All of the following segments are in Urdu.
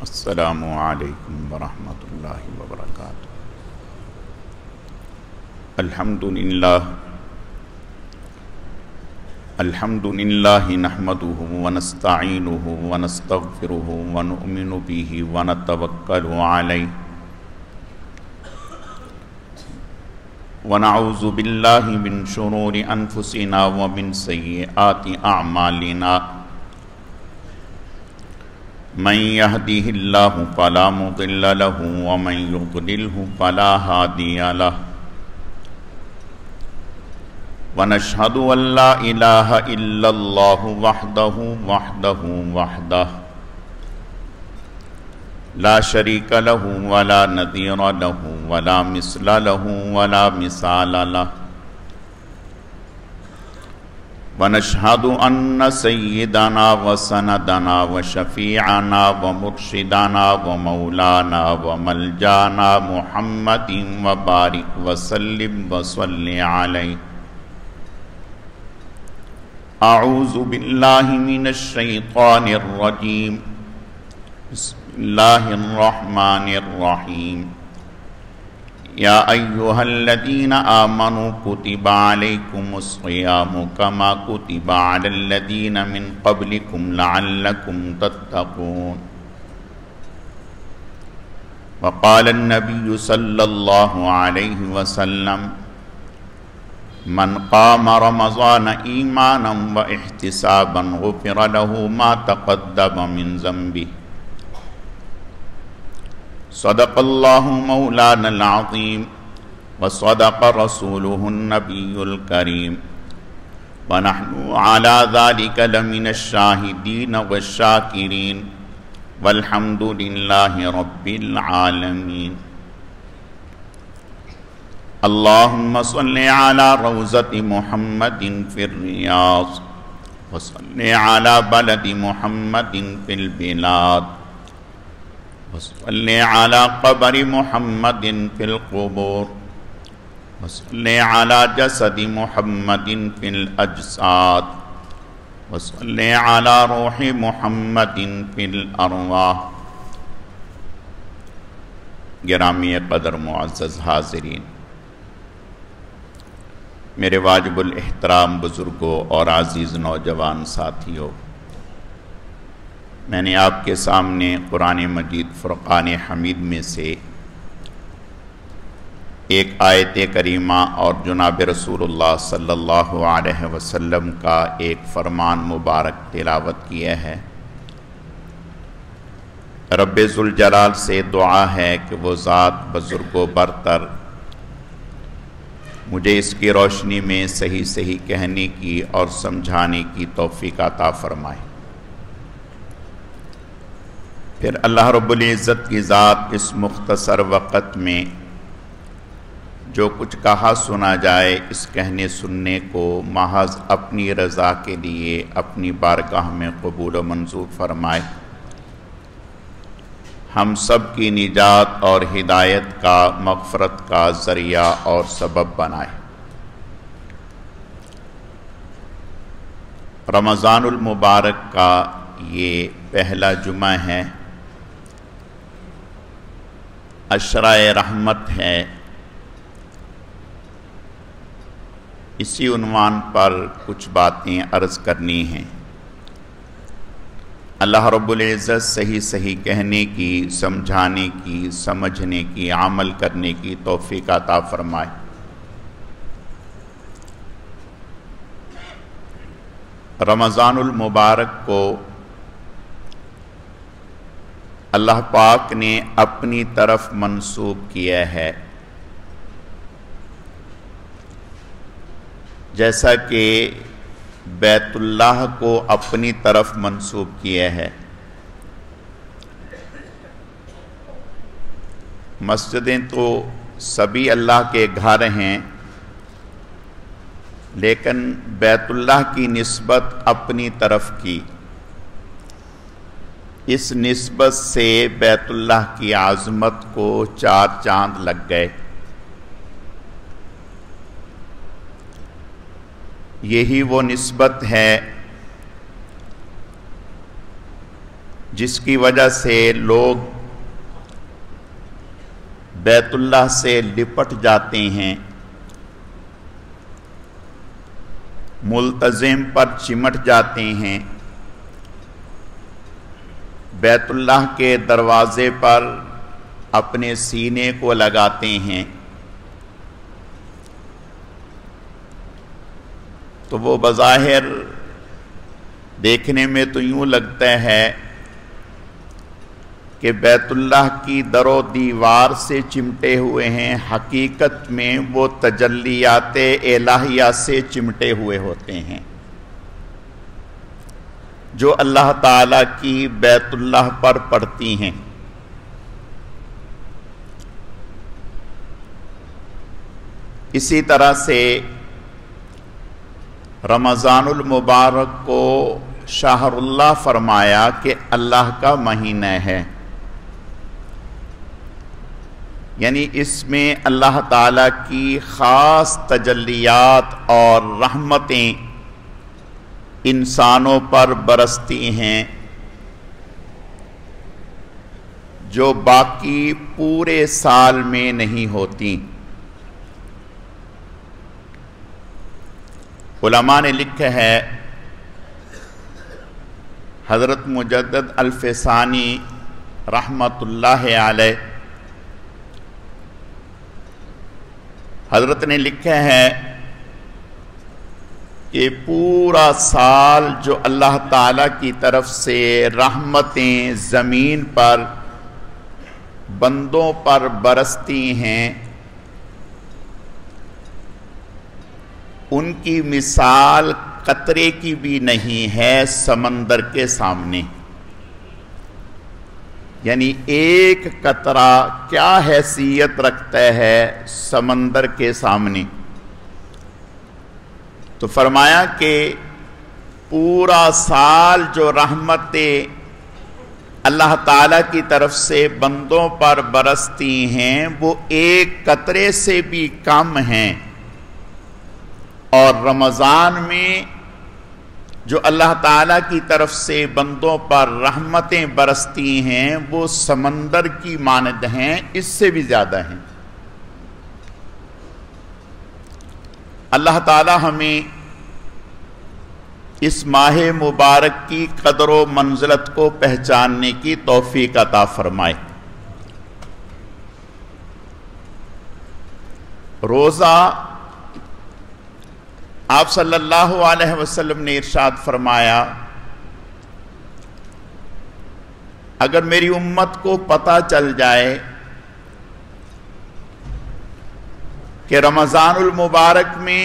السلام علیکم ورحمۃ اللہ وبرکاتہ۔ الحمد للہ نحمده ونستعینه ونستغفره ونؤمن به ونتوکل علیہ ونعوذ باللہ من شرور انفسنا ومن سیئات اعمالنا، من يهده الله فلا مضل له ومن يضلله فلا هادي له، ونشهد أن لا إله إلا الله وحده لا شريك له ولا نظير له ولا مثل له ولا مثال له، ونشهد أن سيدنا وسندنا وشفيعنا ومرشدنا ومولانا وملجانا محمد وبارك وسلم وصل عليه۔ أعوذ بالله من الشيطان الرجيم، بسم الله الرحمن الرحيم۔ يا أيها الذين آمنوا كتب عليكم الصيام كما كتب على الذين من قبلكم لعلكم تتقون۔ وقال النبي صلى الله عليه وسلم: من قام رمضان إيمانا واحتسابا غفر له ما تقدم من ذنبه۔ صدق الله مولانا العظيم وصدق رسوله النبي الكريم، ونحن على ذلك لمن الشاهدين والشاكرين، والحمد لله رب العالمين۔ اللهم صل على روضة محمد في الرياض، وصل على بلد محمد في البلاد، وصل على قبر محمد في القبور، وصل على جسد محمد في الأجساد، وصل على روح محمد في الأرواح۔ گرامی قدر معزز حاضرین، میرے واجب الاحترام بزرگوں اور عزیز نوجوان ساتھیوں، میں نے آپ کے سامنے قرآن مجید فرقان حمید میں سے ایک آیت کریمہ اور جناب رسول اللہ صلی اللہ علیہ وسلم کا ایک فرمان مبارک تلاوت کیا ہے۔ رب ذوالجلال سے دعا ہے کہ وہ ذات بزرگ و برتر مجھے اس کی روشنی میں صحیح صحیح کہنے کی اور سمجھانے کی توفیق عطا فرمائے۔ پھر اللہ رب العزت کی ذات اس مختصر وقت میں جو کچھ کہا سنا جائے، اس کہنے سننے کو محض اپنی رضا کے لیے اپنی بارگاہ میں قبول و منظور فرمائے، ہم سب کی نجات اور ہدایت کا، مغفرت کا ذریعہ اور سبب بنائے۔ رمضان المبارک کا یہ پہلا جمعہ ہے، عشرہ رحمت ہے۔ اسی عنوان پر کچھ باتیں عرض کرنی ہیں۔ اللہ رب العزت صحیح صحیح کہنے کی، سمجھانے کی، سمجھنے کی، عمل کرنے کی توفیق عطا فرمائے۔ رمضان المبارک کو اللہ پاک نے اپنی طرف منسوب کیا ہے، جیسا کہ بیت اللہ کو اپنی طرف منسوب کیا ہے۔ مسجدیں تو سبھی اللہ کے گھر ہیں، لیکن بیت اللہ کی نسبت اپنی طرف کی، اس نسبت سے بیت اللہ کی عظمت کو چار چاند لگ گئے۔ یہی وہ نسبت ہے جس کی وجہ سے لوگ بیت اللہ سے لپٹ جاتے ہیں، ملتزم پر چمٹ جاتے ہیں، بیت اللہ کے دروازے پر اپنے سینے کو لگاتے ہیں، تو وہ بظاہر دیکھنے میں تو یوں لگتا ہے کہ بیت اللہ کی در و دیوار سے چمٹے ہوئے ہیں، حقیقت میں وہ تجلیات الہیہ سے چمٹے ہوئے ہوتے ہیں جو اللہ تعالیٰ کی بیت اللہ پر پڑتی ہیں۔ اسی طرح سے رمضان المبارک کو شہر اللہ فرمایا کہ اللہ کا مہینہ ہے، یعنی اس میں اللہ تعالیٰ کی خاص تجلیات اور رحمتیں انسانوں پر برستی ہیں جو باقی پورے سال میں نہیں ہوتی۔ علماء نے لکھا ہے، حضرت مجدد الفسانی رحمت اللہ علیہ حضرت نے لکھا ہے کہ پورا سال جو اللہ تعالیٰ کی طرف سے رحمتیں زمین پر بندوں پر برستی ہیں، ان کی مثال قطرے کی بھی نہیں ہے سمندر کے سامنے۔ یعنی ایک قطرہ کیا حیثیت رکھتا ہے سمندر کے سامنے۔ تو فرمایا کہ پورا سال جو رحمتیں اللہ تعالیٰ کی طرف سے بندوں پر برستی ہیں وہ ایک قطرے سے بھی کم ہیں، اور رمضان میں جو اللہ تعالیٰ کی طرف سے بندوں پر رحمتیں برستی ہیں وہ سمندر کی مانند ہیں، اس سے بھی زیادہ ہیں۔ اللہ تعالیٰ ہمیں اس ماہ مبارک کی قدر و منزلت کو پہچاننے کی توفیق عطا فرمائے۔ روزہ آپ صلی اللہ علیہ وسلم نے ارشاد فرمایا، اگر میری امت کو پتہ چل جائے کہ رمضان المبارک میں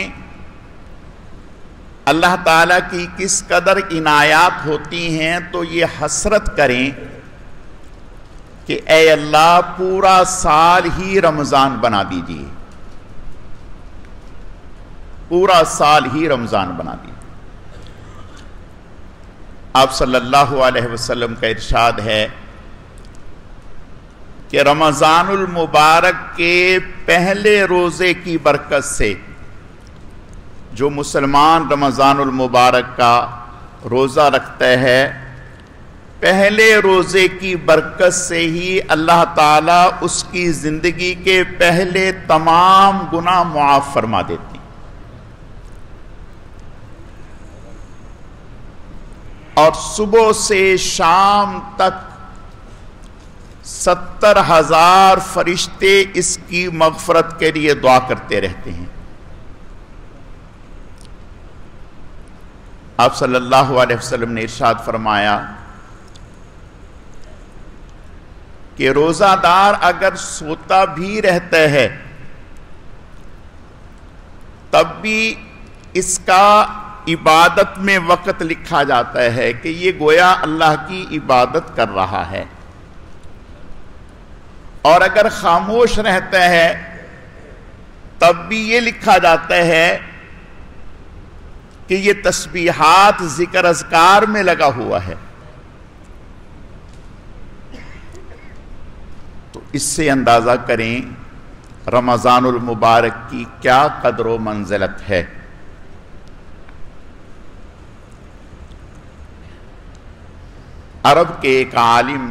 اللہ تعالیٰ کی کس قدر عنایات ہوتی ہیں تو یہ حسرت کریں کہ اے اللہ پورا سال ہی رمضان بنا دیجیے، پورا سال ہی رمضان بنا دیجیے۔ آپ صلی اللہ علیہ وسلم کا ارشاد ہے کہ رمضان المبارک کے پہلے روزے کی برکت سے جو مسلمان رمضان المبارک کا روزہ رکھتا ہے، پہلے روزے کی برکت سے ہی اللہ تعالیٰ اس کی زندگی کے پہلے تمام گناہ معاف فرما دیتے ہیں۔ اور صبح سے شام تک 70,000 فرشتے اس کی مغفرت کے لیے دعا کرتے رہتے ہیں۔ آپ صلی اللہ علیہ وسلم نے ارشاد فرمایا کہ روزہ دار اگر سوتا بھی رہتا ہے تب بھی اس کا عبادت میں وقت لکھا جاتا ہے کہ یہ گویا اللہ کی عبادت کر رہا ہے، اور اگر خاموش رہتا ہے تب بھی یہ لکھا جاتا ہے کہ یہ تسبیحات ذکر اذکار میں لگا ہوا ہے۔ تو اس سے اندازہ کریں رمضان المبارک کی کیا قدر و منزلت ہے۔ عرب کے ایک عالم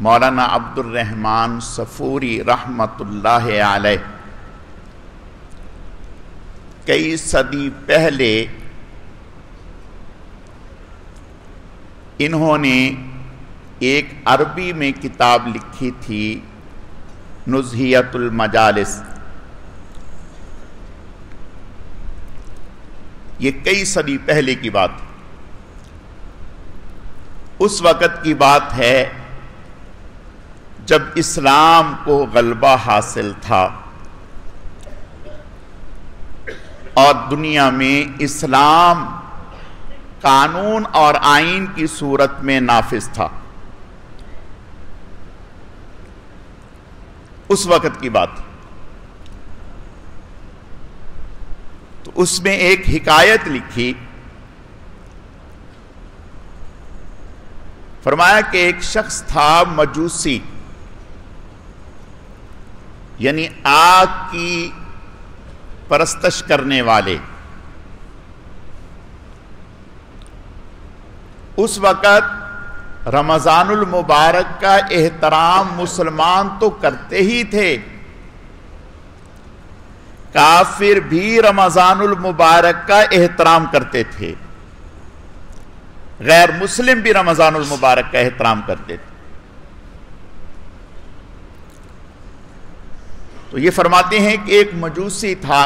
مولانا عبد الرحمن صفوری رحمت اللہ علیہ کئی صدی پہلے انہوں نے ایک عربی میں کتاب لکھی تھی نزہیۃ المجالس. یہ کئی صدی پہلے کی بات ہے. اس وقت کی بات ہے جب اسلام کو غلبہ حاصل تھا اور دنیا میں اسلام قانون اور آئین کی صورت میں نافذ تھا. اس وقت کی بات. تو اس میں ایک حکایت لکھی. فرمایا کہ ایک شخص تھا مجوسی، یعنی آگ کی پرستش کرنے والے. اس وقت رمضان المبارک کا احترام مسلمان تو کرتے ہی تھے، کافر بھی رمضان المبارک کا احترام کرتے تھے، غیر مسلم بھی رمضان المبارک کا احترام کرتے تھے. تو یہ فرماتے ہیں کہ ایک مجوسی تھا،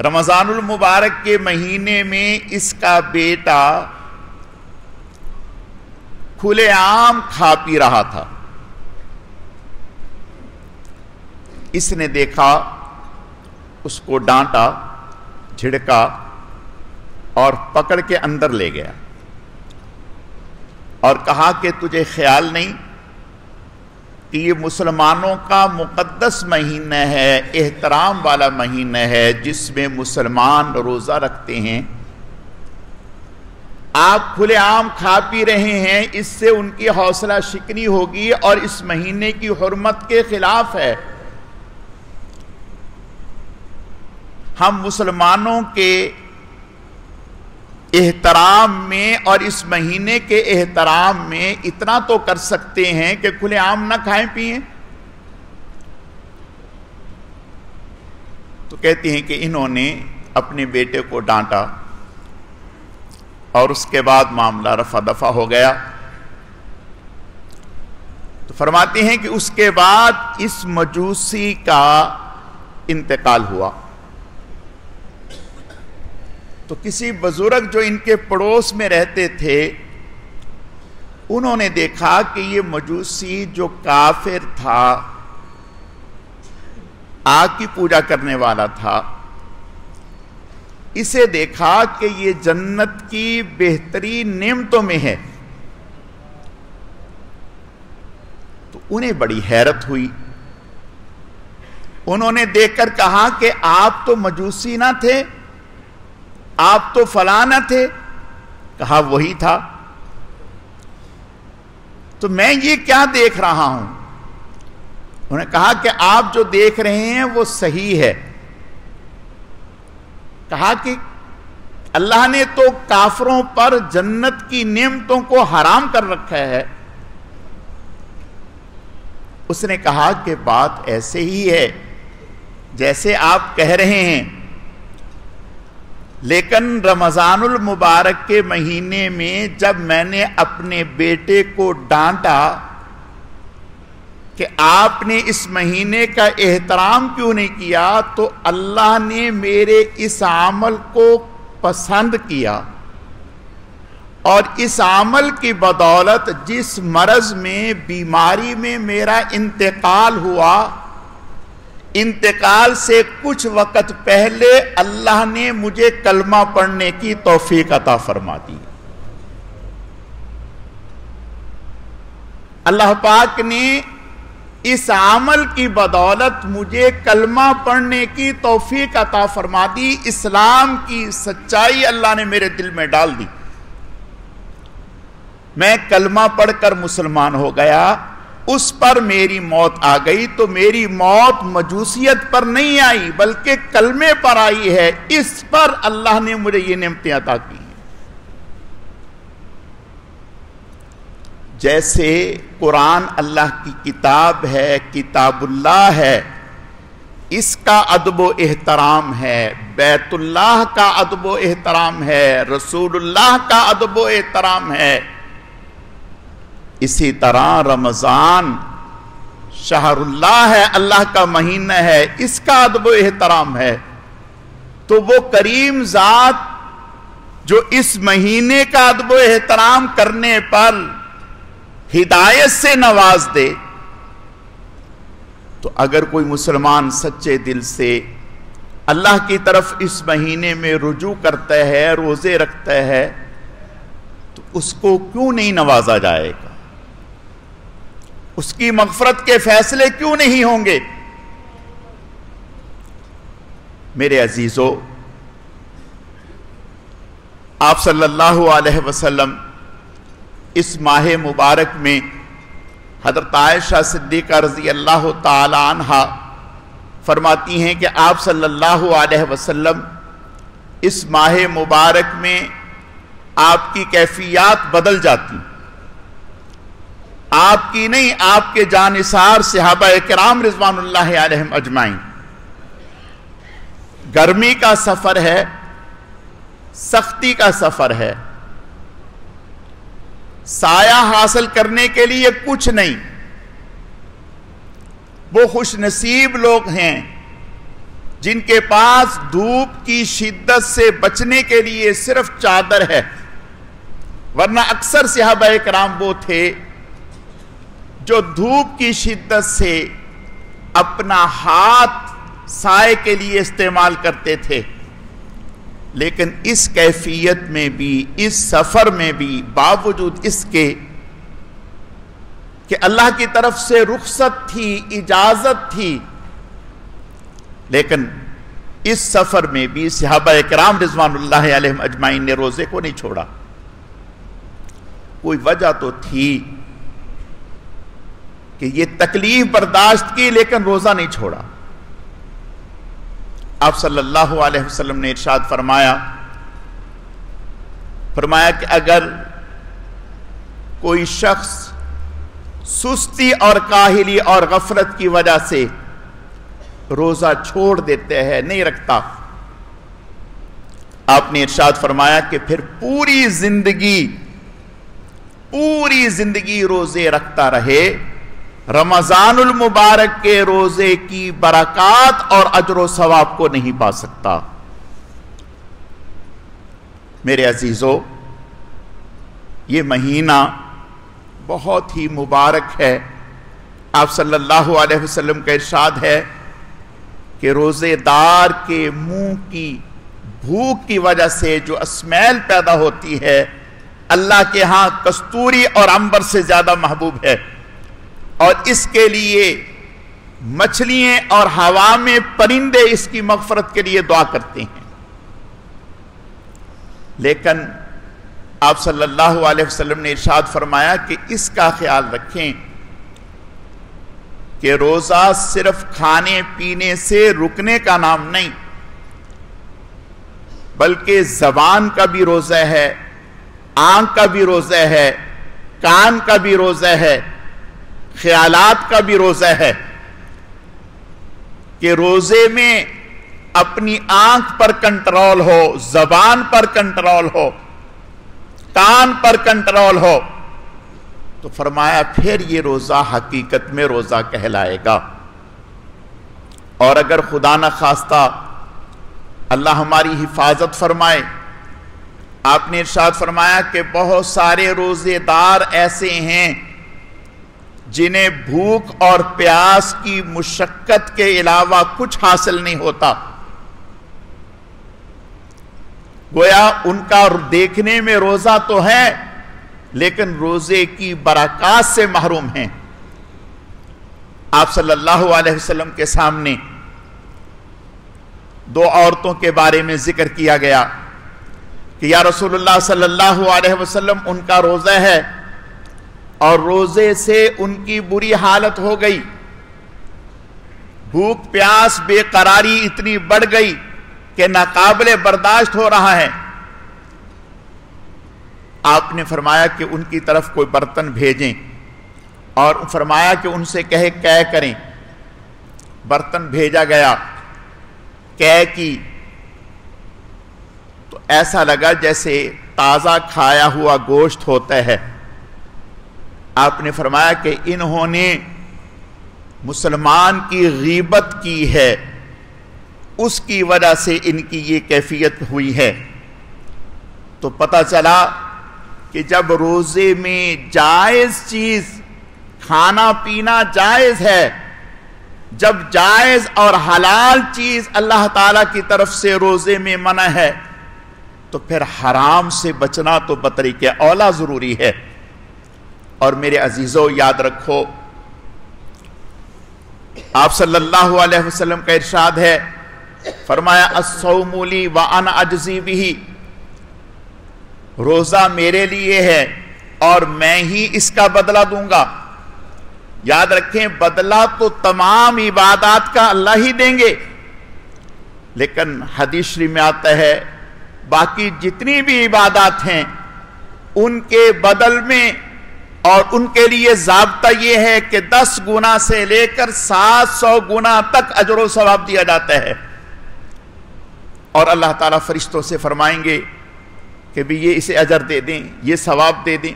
رمضان المبارک کے مہینے میں اس کا بیٹا کھلے عام کھا پی رہا تھا. اس نے دیکھا، اس کو ڈانٹا، جھڑکا اور پکڑ کے اندر لے گیا اور کہا کہ تجھے خیال نہیں کہ یہ مسلمانوں کا مقدس مہینہ ہے، احترام والا مہینہ ہے جس میں مسلمان روزہ رکھتے ہیں. آپ کھلے عام کھا پی رہے ہیں، اس سے ان کی حوصلہ شکنی ہوگی اور اس مہینے کی حرمت کے خلاف ہے. ہم مسلمانوں کے احترام میں اور اس مہینے کے احترام میں اتنا تو کر سکتے ہیں کہ کھلے عام نہ کھائیں پئیں. تو کہتے ہیں کہ انہوں نے اپنے بیٹے کو ڈانٹا اور اس کے بعد معاملہ رفع دفع ہو گیا. تو فرماتے ہیں کہ اس کے بعد اس مجوسی کا انتقال ہوا. تو کسی بزرگ جو ان کے پڑوس میں رہتے تھے، انہوں نے دیکھا کہ یہ مجوسی جو کافر تھا، آگ کی پوجا کرنے والا تھا، اسے دیکھا کہ یہ جنت کی بہترین نعمتوں میں ہے. تو انہیں بڑی حیرت ہوئی. انہوں نے دیکھ کر کہا کہ آپ تو مجوسی نہ تھے، آپ تو فلاں نہ تھے. کہا وہی تھا. تو میں یہ کیا دیکھ رہا ہوں؟ انہوں نے کہا کہ آپ جو دیکھ رہے ہیں وہ صحیح ہے. کہا کہ اللہ نے تو کافروں پر جنت کی نعمتوں کو حرام کر رکھا ہے. اس نے کہا کہ بات ایسے ہی ہے جیسے آپ کہہ رہے ہیں، لیکن رمضان المبارک کے مہینے میں جب میں نے اپنے بیٹے کو ڈانٹا کہ آپ نے اس مہینے کا احترام کیوں نہیں کیا، تو اللہ نے میرے اس عمل کو پسند کیا اور اس عمل کی بدولت جس مرض میں، بیماری میں میرا انتقال ہوا، انتقال سے کچھ وقت پہلے اللہ نے مجھے کلمہ پڑھنے کی توفیق عطا فرما دی. اللہ پاک نے اس عمل کی بدولت مجھے کلمہ پڑھنے کی توفیق عطا فرما دی. اسلام کی سچائی اللہ نے میرے دل میں ڈال دی. میں کلمہ پڑھ کر مسلمان ہو گیا اس پر میری موت آ گئی تو میری موت مجوسیت پر نہیں آئی بلکہ کلمے پر آئی ہے، اس پر اللہ نے مجھے یہ نعمتیں عطا کی ہیں۔ جیسے قرآن اللہ کی کتاب ہے، کتاب اللہ ہے، اس کا ادب و احترام ہے، بیت اللہ کا ادب و احترام ہے، رسول اللہ کا ادب و احترام ہے، اسی طرح رمضان شہر اللہ ہے، اللہ کا مہینہ ہے، اس کا ادب و احترام ہے۔ تو وہ کریم ذات جو اس مہینے کا ادب و احترام کرنے پر ہدایت سے نواز دے، تو اگر کوئی مسلمان سچے دل سے اللہ کی طرف اس مہینے میں رجوع کرتا ہے، روزے رکھتا ہے، تو اس کو کیوں نہیں نوازا جائے گا؟ اس کی مغفرت کے فیصلے کیوں نہیں ہوں گے؟ میرے عزیزو، آپ صلی اللہ علیہ وسلم اس ماہ مبارک میں حضرت عائشہ صدیقہ رضی اللہ تعالی عنہ فرماتی ہیں کہ آپ صلی اللہ علیہ وسلم اس ماہ مبارک میں آپ کی کیفیات بدل جاتی، آپ کی نہیں، آپ کے جانثار صحابہ کرام رضوان اللہ علیہم اجمعین۔ گرمی کا سفر ہے، سختی کا سفر ہے، سایہ حاصل کرنے کے لیے کچھ نہیں۔ وہ خوش نصیب لوگ ہیں جن کے پاس دھوپ کی شدت سے بچنے کے لیے صرف چادر ہے، ورنہ اکثر صحابہ کرام وہ تھے جو دھوپ کی شدت سے اپنا ہاتھ سائے کے لیے استعمال کرتے تھے۔ لیکن اس کیفیت میں بھی، اس سفر میں بھی، باوجود اس کے کہ اللہ کی طرف سے رخصت تھی، اجازت تھی، لیکن اس سفر میں بھی صحابہ کرام رضوان اللہ علیہم اجمعین نے روزے کو نہیں چھوڑا۔ کوئی وجہ تو تھی کہ یہ تکلیف برداشت کی، لیکن روزہ نہیں چھوڑا۔ آپ صلی اللہ علیہ وسلم نے ارشاد فرمایا کہ اگر کوئی شخص سستی اور کاہلی اور غفلت کی وجہ سے روزہ چھوڑ دیتے ہیں، نہیں رکھتا، آپ نے ارشاد فرمایا کہ پھر پوری زندگی روزے رکھتا رہے، رمضان المبارک کے روزے کی برکات اور اجر و ثواب کو نہیں پا سکتا۔ میرے عزیزو، یہ مہینہ بہت ہی مبارک ہے۔ آپ صلی اللہ علیہ وسلم کا ارشاد ہے کہ روزے دار کے منہ کی بھوک کی وجہ سے جو اسمیل پیدا ہوتی ہے، اللہ کے ہاں کستوری اور عنبر سے زیادہ محبوب ہے، اور اس کے لیے مچھلیاں اور ہوا میں پرندے اس کی مغفرت کے لیے دعا کرتے ہیں۔ لیکن آپ صلی اللہ علیہ وسلم نے ارشاد فرمایا کہ اس کا خیال رکھیں کہ روزہ صرف کھانے پینے سے رکنے کا نام نہیں، بلکہ زبان کا بھی روزہ ہے، آنکھ کا بھی روزہ ہے، کان کا بھی روزہ ہے، خیالات کا بھی روزہ ہے، کہ روزے میں اپنی آنکھ پر کنٹرول ہو، زبان پر کنٹرول ہو، کان پر کنٹرول ہو، تو فرمایا پھر یہ روزہ حقیقت میں روزہ کہلائے گا۔ اور اگر خدا نہ خواستہ اللہ ہماری حفاظت فرمائے، آپ نے ارشاد فرمایا کہ بہت سارے روزے دار ایسے ہیں جنہیں بھوک اور پیاس کی مشقت کے علاوہ کچھ حاصل نہیں ہوتا، گویا ان کا دیکھنے میں روزہ تو ہے لیکن روزے کی برکات سے محروم ہیں۔ آپ صلی اللہ علیہ وسلم کے سامنے دو عورتوں کے بارے میں ذکر کیا گیا کہ یا رسول اللہ صلی اللہ علیہ وسلم ان کا روزہ ہے اور روزے سے ان کی بری حالت ہو گئی، بھوک پیاس بے قراری اتنی بڑھ گئی کہ ناقابل برداشت ہو رہا ہے۔ آپ نے فرمایا کہ ان کی طرف کوئی برتن بھیجیں، اور فرمایا کہ ان سے قہ کریں۔ برتن بھیجا گیا، قہ کی، تو ایسا لگا جیسے تازہ کھایا ہوا گوشت ہوتا ہے۔ آپ نے فرمایا کہ انہوں نے مسلمان کی غیبت کی ہے، اس کی وجہ سے ان کی یہ کیفیت ہوئی ہے۔ تو پتہ چلا کہ جب روزے میں جائز چیز کھانا پینا جائز ہے، جب جائز اور حلال چیز اللہ تعالیٰ کی طرف سے روزے میں منع ہے، تو پھر حرام سے بچنا تو بطریق اولا ضروری ہے۔ اور میرے عزیزو یاد رکھو، آپ صلی اللہ علیہ وسلم کا ارشاد ہے، فرمایا الصوم لی وانا اجزی بہ، روزہ میرے لیے ہے اور میں ہی اس کا بدلہ دوں گا۔ یاد رکھیں، بدلہ تو تمام عبادات کا اللہ ہی دیں گے، لیکن حدیث شریف میں آتا ہے باقی جتنی بھی عبادات ہیں ان کے بدل میں اور ان کے لیے ضابطہ یہ ہے کہ 10 گنا سے لے کر 700 گنا تک اجر و ثواب دیا جاتا ہے۔ اور اللہ تعالیٰ فرشتوں سے فرمائیں گے کہ بھی یہ اسے اجر دے دیں، یہ ثواب دے دیں،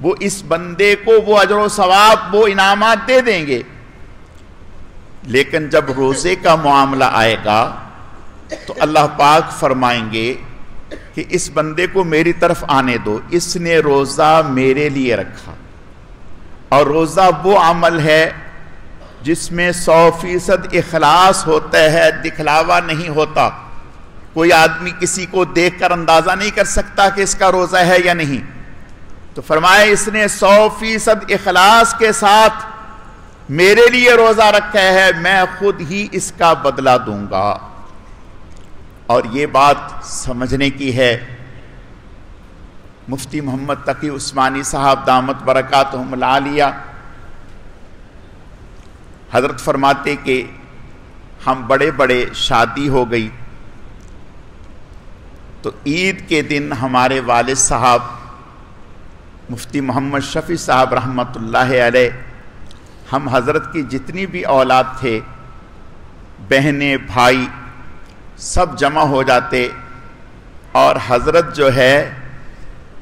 وہ اس بندے کو وہ اجر و ثواب وہ انعامات دے دیں گے۔ لیکن جب روزے کا معاملہ آئے گا تو اللہ پاک فرمائیں گے کہ اس بندے کو میری طرف آنے دو، اس نے روزہ میرے لیے رکھا۔ اور روزہ وہ عمل ہے جس میں 100% اخلاص ہوتا ہے، دکھلاوا نہیں ہوتا۔ کوئی آدمی کسی کو دیکھ کر اندازہ نہیں کر سکتا کہ اس کا روزہ ہے یا نہیں۔ تو فرمایا اس نے 100% اخلاص کے ساتھ میرے لیے روزہ رکھا ہے، میں خود ہی اس کا بدلہ دوں گا۔ اور یہ بات سمجھنے کی ہے، مفتی محمد تقی عثمانی صاحب دامت برکاتہم العالیہ حضرت فرماتے کہ ہم بڑے بڑے شادی ہو گئی تو عید کے دن ہمارے والد صاحب مفتی محمد شفیع صاحب رحمۃ اللہ علیہ، ہم حضرت کی جتنی بھی اولاد تھے، بہنیں بھائی، سب جمع ہو جاتے اور حضرت جو ہے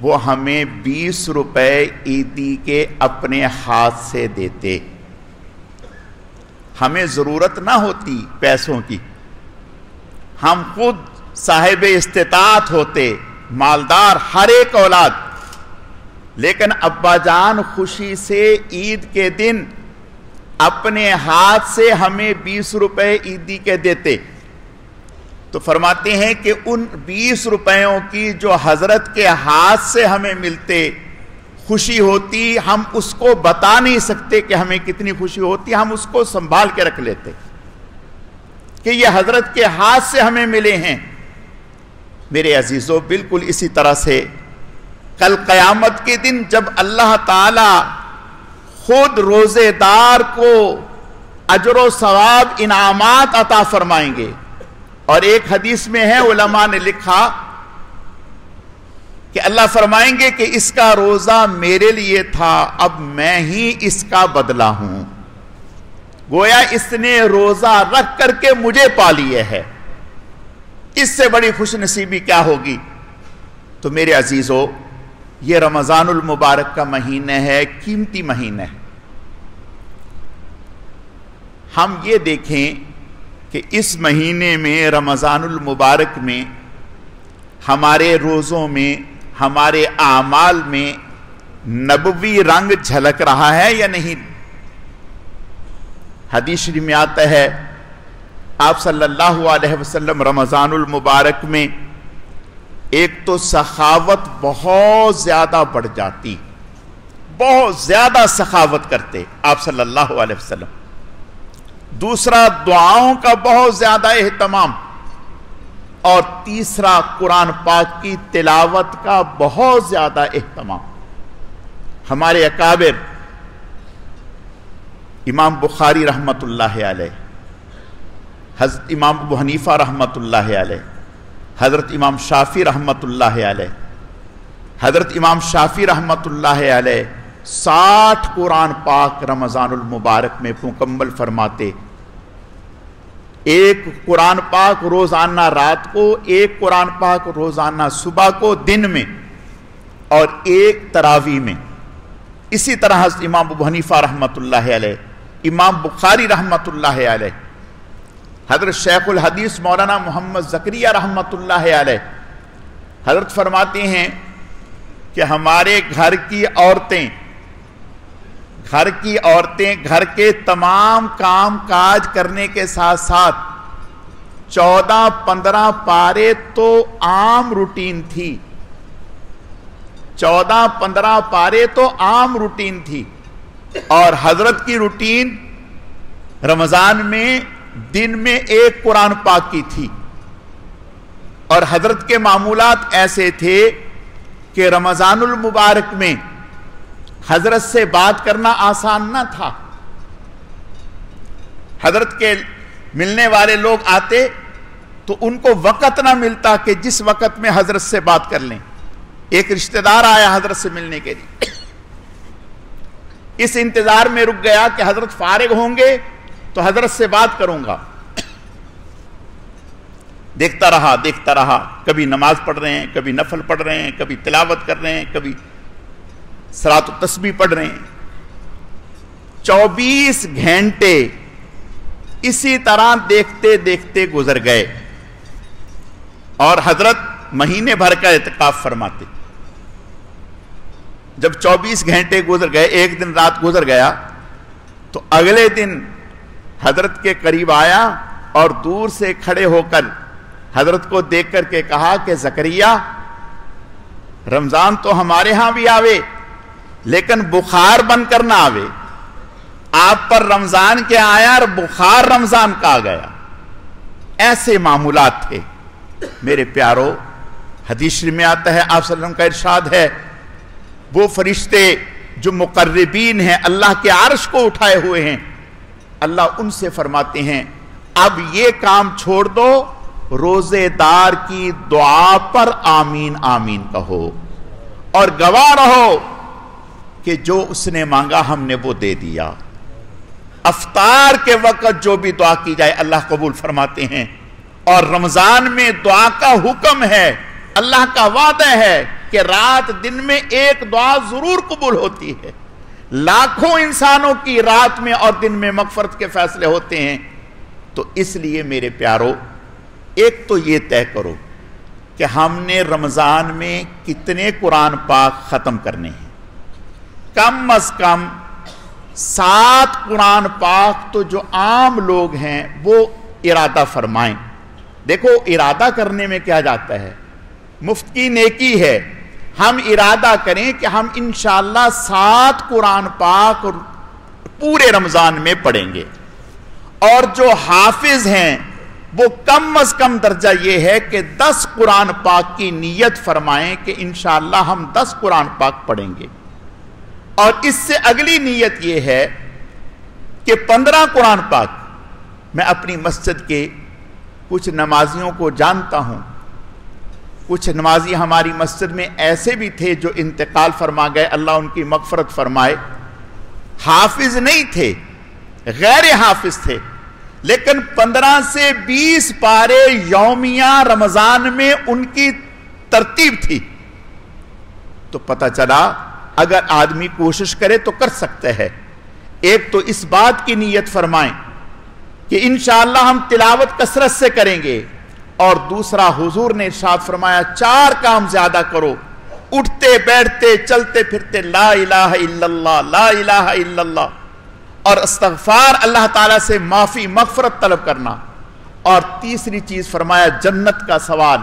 وہ ہمیں 20 روپے عیدی کے اپنے ہاتھ سے دیتے۔ ہمیں ضرورت نہ ہوتی پیسوں کی، ہم خود صاحب استطاعت ہوتے، مالدار ہر ایک اولاد، لیکن ابا جان خوشی سے عید کے دن اپنے ہاتھ سے ہمیں 20 روپے عیدی کے دیتے۔ تو فرماتے ہیں کہ ان 20 روپیوں کی جو حضرت کے ہاتھ سے ہمیں ملتے خوشی ہوتی، ہم اس کو بتا نہیں سکتے کہ ہمیں کتنی خوشی ہوتی، ہم اس کو سنبھال کے رکھ لیتے کہ یہ حضرت کے ہاتھ سے ہمیں ملے ہیں۔ میرے عزیزو، بالکل اسی طرح سے کل قیامت کے دن جب اللہ تعالی خود روزے دار کو اجر و ثواب انعامات عطا فرمائیں گے، اور ایک حدیث میں ہے علماء نے لکھا کہ اللہ فرمائیں گے کہ اس کا روزہ میرے لیے تھا، اب میں ہی اس کا بدلہ ہوں، گویا اس نے روزہ رکھ کر کے مجھے پا لیے ہے۔ اس سے بڑی خوش نصیبی کیا ہوگی؟ تو میرے عزیزو، یہ رمضان المبارک کا مہینہ ہے، قیمتی مہینہ ہے۔ ہم یہ دیکھیں کہ اس مہینے میں رمضان المبارک میں ہمارے روزوں میں، ہمارے اعمال میں نبوی رنگ جھلک رہا ہے یا نہیں؟ حدیث شریف میں آتا ہے آپ صلی اللہ علیہ وسلم رمضان المبارک میں ایک تو سخاوت بہت زیادہ بڑھ جاتی، بہت زیادہ سخاوت کرتے آپ صلی اللہ علیہ وسلم۔ دوسرا، دعاؤں کا بہت زیادہ اہتمام، اور تیسرا، قرآن پاک کی تلاوت کا بہت زیادہ اہتمام۔ ہمارے اکابر امام بخاری رحمت اللہ علیہ، حضرت امام ابو حنیفہ رحمت اللہ علیہ، حضرت امام شافعی رحمت اللہ علیہ، حضرت امام شافعی رحمت اللہ علیہ 60 قرآن پاک رمضان المبارک میں مکمل فرماتے. ایک قرآن پاک روزانہ رات کو، ایک قرآن پاک روزانہ صبح کو دن میں، اور ایک تراویح میں. اسی طرح حضرت امام ابو حنیفہ رحمت اللہ علیہ، امام بخاری رحمت اللہ علیہ، حضرت شیخ الحدیث مولانا محمد زکریہ رحمت اللہ علیہ، حضرت فرماتے ہیں کہ ہمارے گھر کی عورتیں گھر کے تمام کام کاج کرنے کے ساتھ ساتھ 14-15 پارے تو عام روٹین تھی. 14-15 پارے تو عام روٹین تھی، اور حضرت کی روٹین رمضان میں دن میں ایک قرآن پاک کی تھی. اور حضرت کے معمولات ایسے تھے کہ رمضان المبارک میں حضرت سے بات کرنا آسان نہ تھا. حضرت کے ملنے والے لوگ آتے تو ان کو وقت نہ ملتا کہ جس وقت میں حضرت سے بات کر لیں. ایک رشتہ دار آیا حضرت سے ملنے کے لیے، اس انتظار میں رک گیا کہ حضرت فارغ ہوں گے تو حضرت سے بات کروں گا. دیکھتا رہا، کبھی نماز پڑھ رہے ہیں، کبھی نفل پڑھ رہے ہیں، کبھی تلاوت کر رہے ہیں، کبھی صلاۃ و تسبیح پڑھ رہے ہیں. 24 گھنٹے اسی طرح دیکھتے دیکھتے گزر گئے، اور حضرت مہینے بھر کا اعتکاف فرماتے. جب 24 گھنٹے گزر گئے، ایک دن رات گزر گیا، تو اگلے دن حضرت کے قریب آیا اور دور سے کھڑے ہو کر حضرت کو دیکھ کر کے کہا کہ زکریا، رمضان تو ہمارے ہاں بھی آوے لیکن بخار بن کر نہ آوے. آپ پر رمضان کے آیا اور بخار رمضان کا آ گیا. ایسے معمولات تھے. میرے پیارو، حدیث شریف میں آتا ہے، آپ صلی اللہ علیہ وسلم کا ارشاد ہے، وہ فرشتے جو مقربین ہیں، اللہ کے عرش کو اٹھائے ہوئے ہیں، اللہ ان سے فرماتے ہیں اب یہ کام چھوڑ دو، روزے دار کی دعا پر آمین آمین کہو، اور گواہ رہو کہ جو اس نے مانگا ہم نے وہ دے دیا. افطار کے وقت جو بھی دعا کی جائے اللہ قبول فرماتے ہیں. اور رمضان میں دعا کا حکم ہے، اللہ کا وعدہ ہے کہ رات دن میں ایک دعا ضرور قبول ہوتی ہے. لاکھوں انسانوں کی رات میں اور دن میں مغفرت کے فیصلے ہوتے ہیں. تو اس لیے میرے پیارو، ایک تو یہ طے کرو کہ ہم نے رمضان میں کتنے قرآن پاک ختم کرنے ہیں. کم از کم 7 قرآن پاک تو جو عام لوگ ہیں وہ ارادہ فرمائیں. دیکھو، ارادہ کرنے میں کیا جاتا ہے، مفت کی نیکی ہے. ہم ارادہ کریں کہ ہم انشاءاللہ 7 قرآن پاک پورے رمضان میں پڑھیں گے. اور جو حافظ ہیں وہ کم از کم درجہ یہ ہے کہ 10 قرآن پاک کی نیت فرمائیں کہ انشاءاللہ ہم 10 قرآن پاک پڑھیں گے. اور اس سے اگلی نیت یہ ہے کہ 15 قرآن پاک. میں اپنی مسجد کے کچھ نمازیوں کو جانتا ہوں. کچھ نمازی ہماری مسجد میں ایسے بھی تھے جو انتقال فرما گئے، اللہ ان کی مغفرت فرمائے. حافظ نہیں تھے، غیر حافظ تھے، لیکن 15 سے 20 پارے یومیہ رمضان میں ان کی ترتیب تھی. تو پتہ چلا اگر آدمی کوشش کرے تو کر سکتا ہے. ایک تو اس بات کی نیت فرمائیں کہ انشاءاللہ ہم تلاوت کثرت سے کریں گے، اور دوسرا حضور نے ارشاد فرمایا 4 کام زیادہ کرو، اٹھتے بیٹھتے چلتے پھرتے لا الہ الا اللہ، لا الہ الا اللہ، اور استغفار، اللہ تعالیٰ سے معافی مغفرت طلب کرنا. اور تیسری چیز فرمایا جنت کا سوال.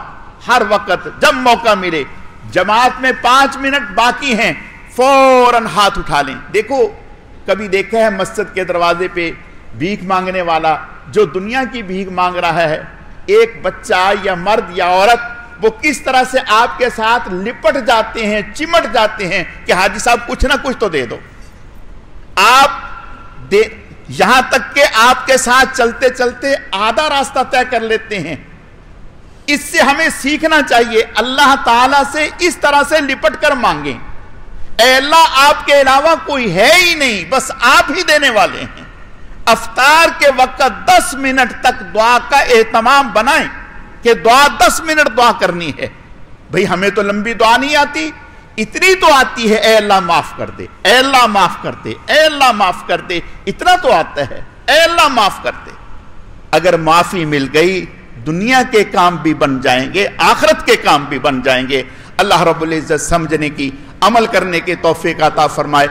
ہر وقت جب موقع ملے، جماعت میں 5 منٹ باقی ہیں، فوراً ہاتھ اٹھا لیں. دیکھو، کبھی دیکھا ہے مسجد کے دروازے پہ بھیک مانگنے والا جو دنیا کی بھیک مانگ رہا ہے، ایک بچہ یا مرد یا عورت وہ کس طرح سے آپ کے ساتھ لپٹ جاتے ہیں، چمٹ جاتے ہیں کہ حاجی صاحب کچھ نہ کچھ تو دے دو. یہاں تک کہ آپ کے ساتھ چلتے چلتے آدھا راستہ طے کر لیتے ہیں. اس سے ہمیں سیکھنا چاہیے، اللہ تعالیٰ سے اس طرح سے لپٹ کر مانگیں. اے اللہ آپ کے علاوہ کوئی ہے ہی نہیں، بس آپ ہی دینے والے ہیں. افطار کے وقت 10 منٹ تک دعا کا اہتمام بنائیں کہ دعا 10 منٹ دعا کرنی ہے. بھئی ہمیں تو لمبی دعا نہیں آتی، اتنی تو آتی ہے، اے اللہ معاف کر دے، اے اللہ معاف کر دے، اے اللہ معاف کر دے، اتنا تو آتا ہے، اے اللہ معاف کر دے. اگر معافی مل گئی دنیا کے کام بھی بن جائیں گے، آخرت کے کام بھی بن جائیں گے. اللہ رب العزت سمجھنے کی، عمل کرنے کے توفیق عطا فرمائے.